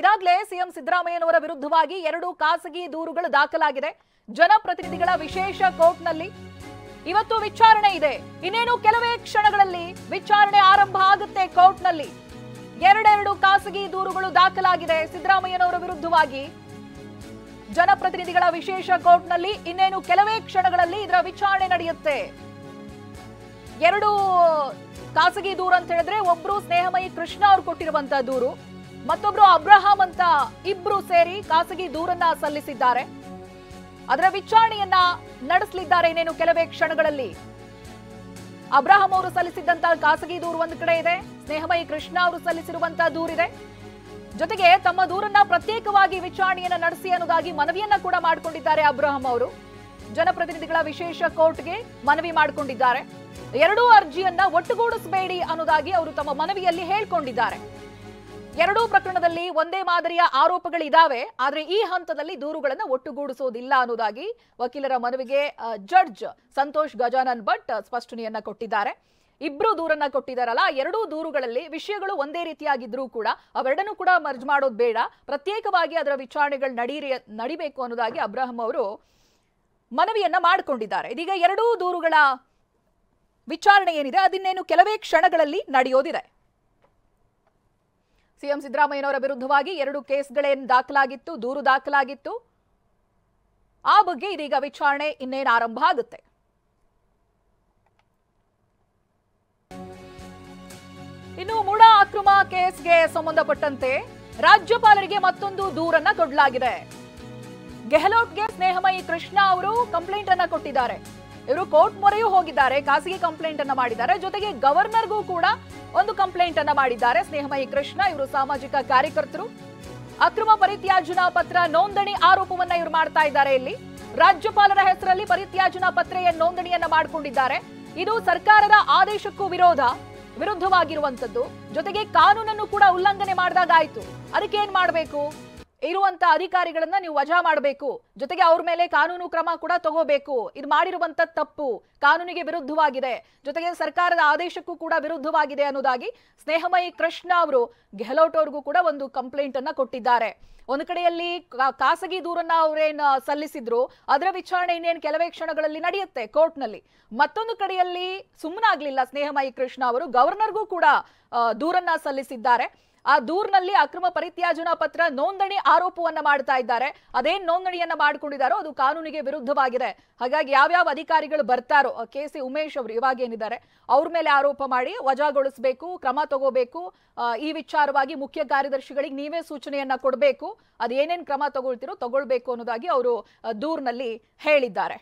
ಇದಾಗಲೇ CM ಸಿದ್ದರಾಮಯ್ಯನವರ ವಿರುದ್ಧವಾಗಿ 2 ಖಾಸಗಿ ದೂರುಗಳು ದಾಖಲಾಗಿದೆ. ಜನಪ್ರತಿನಿಧಿಗಳ ವಿಶೇಷ ಕೋರ್ಟ್ನಲ್ಲಿ ಇವತ್ತು ವಿಚಾರಣೆ ಇದೆ. ಇನ್ನೇನು ಕೆಲವೇ ಕ್ಷಣಗಳಲ್ಲಿ ವಿಚಾರಣೆ ಆರಂಭ ಆಗುತ್ತೆ. ಕೋರ್ಟ್ನಲ್ಲಿ 2 ಖಾಸಗಿ ದೂರುಗಳು ದಾಖಲಾಗಿದೆ ಸಿದ್ದರಾಮಯ್ಯನವರ ವಿರುದ್ಧವಾಗಿ. ಜನಪ್ರತಿನಿಧಿಗಳ ವಿಶೇಷ ಕೋರ್ಟ್ನಲ್ಲಿ ಇನ್ನೇನು ಕೆಲವೇ ಕ್ಷಣಗಳಲ್ಲಿ ಇದರ ವಿಚಾರಣೆ ನಡೆಯುತ್ತೆ. 2 ಖಾಸಗಿ ದೂರು ಅಂತ ಹೇಳಿದ್ರೆ ಒಬ್ರು ಸ್ನೇಹಮಯಿ ಕೃಷ್ಣ ಅವರು ಕೊಟ್ಟಿರುವಂತಹ ದೂರು, ಮತ್ತೊಬ್ರು ಅಬ್ರಹಾಂ ಅಂತ ಇಬ್ರು ಸೇರಿ ಖಾಸಗಿ ದೂರನ್ನ ಸಲ್ಲಿಸಿದ್ದಾರೆ. ಅದರ ವಿಚಾರಣೆಯನ್ನ ನಡೆಸಲಿದ್ದಾರೆ ಇನ್ನೇನು ಕೆಲವೇ ಕ್ಷಣಗಳಲ್ಲಿ. ಅಬ್ರಹಾಂ ಅವರು ಸಲ್ಲಿಸಿದ್ದಂತಹ ಖಾಸಗಿ ದೂರು ಒಂದು ಕಡೆ ಇದೆ, ಸ್ನೇಹಮಯಿ ಕೃಷ್ಣ ಅವರು ಸಲ್ಲಿಸಿರುವಂತಹ ದೂರಿದೆ. ಜೊತೆಗೆ ತಮ್ಮ ದೂರನ್ನ ಪ್ರತ್ಯೇಕವಾಗಿ ವಿಚಾರಣೆಯನ್ನ ನಡೆಸಿ ಅನ್ನೋದಾಗಿ ಮನವಿಯನ್ನ ಕೂಡ ಮಾಡಿಕೊಂಡಿದ್ದಾರೆ ಅಬ್ರಹಾಂ ಅವರು. ಜನಪ್ರತಿನಿಧಿಗಳ ವಿಶೇಷ ಕೋರ್ಟ್ಗೆ ಮನವಿ ಮಾಡಿಕೊಂಡಿದ್ದಾರೆ. 2 ಅರ್ಜಿಯನ್ನ ಒಟ್ಟುಗೂಡಿಸಬೇಡಿ ಅನ್ನೋದಾಗಿ ಅವರು ತಮ್ಮ ಮನವಿಯಲ್ಲಿ ಹೇಳ್ಕೊಂಡಿದ್ದಾರೆ. 2 ಪ್ರಕರಣದಲ್ಲಿ ಒಂದೇ ಮಾದರಿಯ ಆರೋಪಗಳಿದಾವೆ, ಆದ್ರೆ ಈ ಹಂತದಲ್ಲಿ ದೂರುಗಳನ್ನು ಒಟ್ಟುಗೂಡಿಸೋದಿಲ್ಲ ಅನ್ನೋದಾಗಿ ವಕೀಲರ ಮನವಿಗೆ ಜಡ್ಜ್ ಸಂತೋಷ್ ಗಜಾನನ್ ಭಟ್ ಸ್ಪಷ್ಟನೆಯನ್ನ ಕೊಟ್ಟಿದ್ದಾರೆ. ಇಬ್ರು ದೂರನ್ನ ಕೊಟ್ಟಿದ್ದಾರಲ್ಲ, 2 ದೂರುಗಳಲ್ಲಿ ವಿಷಯಗಳು ಒಂದೇ ರೀತಿಯಾಗಿದ್ರೂ ಕೂಡ ಅವೆರಡನ್ನೂ ಕೂಡ ಮರ್ಜ್ ಮಾಡೋದು ಬೇಡ, ಪ್ರತ್ಯೇಕವಾಗಿ ಅದರ ವಿಚಾರಣೆಗಳು ನಡಿಬೇಕು ಅನ್ನೋದಾಗಿ ಅಬ್ರಹಾಂ ಅವರು ಮನವಿಯನ್ನ ಮಾಡಿಕೊಂಡಿದ್ದಾರೆ. ಇದೀಗ 2 ದೂರುಗಳ ವಿಚಾರಣೆ ಏನಿದೆ ಅದಿನ್ನೇನು ಕೆಲವೇ ಕ್ಷಣಗಳಲ್ಲಿ ನಡೆಯೋದಿದೆ. ಸಿಎಂ ಸಿದ್ದರಾಮಯ್ಯನವರ ವಿರುದ್ಧವಾಗಿ 2 ಕೇಸ್ಗಳೇನು ದಾಖಲಾಗಿತ್ತು, ದೂರು ದಾಖಲಾಗಿತ್ತು. ಆ ಬಗ್ಗೆ ಇದೀಗ ವಿಚಾರಣೆ ಇನ್ನೇನು ಆರಂಭ ಆಗುತ್ತೆ. ಇನ್ನು ಮುಡಾ ಅಕ್ರಮ ಕೇಸ್ಗೆ ಸಂಬಂಧಪಟ್ಟಂತೆ ರಾಜ್ಯಪಾಲರಿಗೆ ಮತ್ತೊಂದು ದೂರನ್ನ ಕೊಡಲಾಗಿದೆ. ಗೆಹ್ಲೋಟ್ಗೆ ಸ್ನೇಹಮಯಿ ಕೃಷ್ಣ ಅವರು ಕಂಪ್ಲೇಂಟ್ ಅನ್ನ ಕೊಟ್ಟಿದ್ದಾರೆ. ಇವರು ಕೋರ್ಟ್ ಮೊರೆಯೂ ಹೋಗಿದ್ದಾರೆ, ಖಾಸಗಿ ಕಂಪ್ಲೇಂಟ್ ಅನ್ನ ಮಾಡಿದ್ದಾರೆ. ಜೊತೆಗೆ ಗವರ್ನರ್ಗೂ ಕೂಡ ಒಂದು ಕಂಪ್ಲೇಂಟ್ ಅನ್ನ ಮಾಡಿದ್ದಾರೆ ಸ್ನೇಹಮಯಿ ಕೃಷ್ಣ. ಇವರು ಸಾಮಾಜಿಕ ಕಾರ್ಯಕರ್ತರು. ಅಕ್ರಮ ಪರಿತ್ಯಾಜನಾ ಪತ್ರ ನೋಂದಣಿ ಆರೋಪವನ್ನ ಇವರು ಮಾಡ್ತಾ ಇದ್ದಾರೆ. ಇಲ್ಲಿ ರಾಜ್ಯಪಾಲರ ಹೆಸರಲ್ಲಿ ಪರಿತ್ಯಾಜನಾ ಪತ್ರೆಯ ನೋಂದಣಿಯನ್ನ ಮಾಡಿಕೊಂಡಿದ್ದಾರೆ. ಇದು ಸರ್ಕಾರದ ಆದೇಶಕ್ಕೂ ವಿರುದ್ಧವಾಗಿರುವಂತದ್ದು. ಜೊತೆಗೆ ಕಾನೂನನ್ನು ಕೂಡ ಉಲ್ಲಂಘನೆ ಮಾಡಿದಾಗ ಆಯ್ತು. ಅದಕ್ಕೆ ಏನ್ ಮಾಡಬೇಕು, ಇರುವಂತ ಅಧಿಕಾರಿಗಳನ್ನ ನೀವು ವಜಾ ಮಾಡಬೇಕು, ಜೊತೆಗೆ ಅವ್ರ ಮೇಲೆ ಕಾನೂನು ಕ್ರಮ ಕೂಡ ತಗೋಬೇಕು. ಇದು ಮಾಡಿರುವಂತ ತಪ್ಪು ಕಾನೂನಿಗೆ ವಿರುದ್ಧವಾಗಿದೆ, ಜೊತೆಗೆ ಸರ್ಕಾರದ ಆದೇಶಕ್ಕೂ ಕೂಡ ವಿರುದ್ಧವಾಗಿದೆ ಅನ್ನೋದಾಗಿ ಸ್ನೇಹಮಯಿ ಕೃಷ್ಣ ಅವರು ಗೆಹ್ಲೋಟ್ ಅವ್ರಿಗೂ ಕೂಡ ಒಂದು ಕಂಪ್ಲೇಂಟ್ ಅನ್ನ ಕೊಟ್ಟಿದ್ದಾರೆ. ಒಂದು ಕಡೆಯಲ್ಲಿ ಖಾಸಗಿ ದೂರನ್ನ ಅವರೇನು ಸಲ್ಲಿಸಿದ್ರು, ಅದರ ವಿಚಾರಣೆ ಇನ್ನೇನು ಕೆಲವೇ ಕ್ಷಣಗಳಲ್ಲಿ ನಡೆಯುತ್ತೆ ಕೋರ್ಟ್ನಲ್ಲಿ. ಮತ್ತೊಂದು ಕಡೆಯಲ್ಲಿ ಸುಮ್ಮನಾಗ್ಲಿಲ್ಲ ಸ್ನೇಹಮಯಿ ಕೃಷ್ಣ ಅವರು, ಗವರ್ನರ್ಗೂ ಕೂಡ ದೂರನ್ನ ಸಲ್ಲಿಸಿದ್ದಾರೆ. ಆ ದೂರಿನಲ್ಲಿ ಅಕ್ರಮ ಪರಿತ್ಯಾಜನಾ ಪತ್ರ ನೋಂದಣಿ ಆರೋಪವನ್ನ ಮಾಡ್ತಾ ಇದ್ದಾರೆ. ಅದೇನ್ ನೋಂದಣಿಯನ್ನ ಮಾಡ್ಕೊಂಡಿದ್ದಾರೋ ಅದು ಕಾನೂನಿಗೆ ವಿರುದ್ಧವಾಗಿದೆ. ಹಾಗಾಗಿ ಯಾವ್ಯಾವ ಅಧಿಕಾರಿಗಳು ಬರ್ತಾರೋ, KC ಉಮೇಶ್ ಅವರು ಇವಾಗ ಏನಿದ್ದಾರೆ ಅವ್ರ ಮೇಲೆ ಆರೋಪ ಮಾಡಿ ವಜಾಗೊಳಿಸಬೇಕು, ಕ್ರಮ ತಗೋಬೇಕು. ಈ ವಿಚಾರವಾಗಿ ಮುಖ್ಯ ಕಾರ್ಯದರ್ಶಿಗಳಿಗೆ ನೀವೇ ಸೂಚನೆಯನ್ನ ಕೊಡಬೇಕು, ಅದೇನೇನ್ ಕ್ರಮ ತಗೊಳ್ತಿರೋ ತಗೊಳ್ಬೇಕು ಅನ್ನೋದಾಗಿ ಅವರು ದೂರಿನಲ್ಲಿ ಹೇಳಿದ್ದಾರೆ.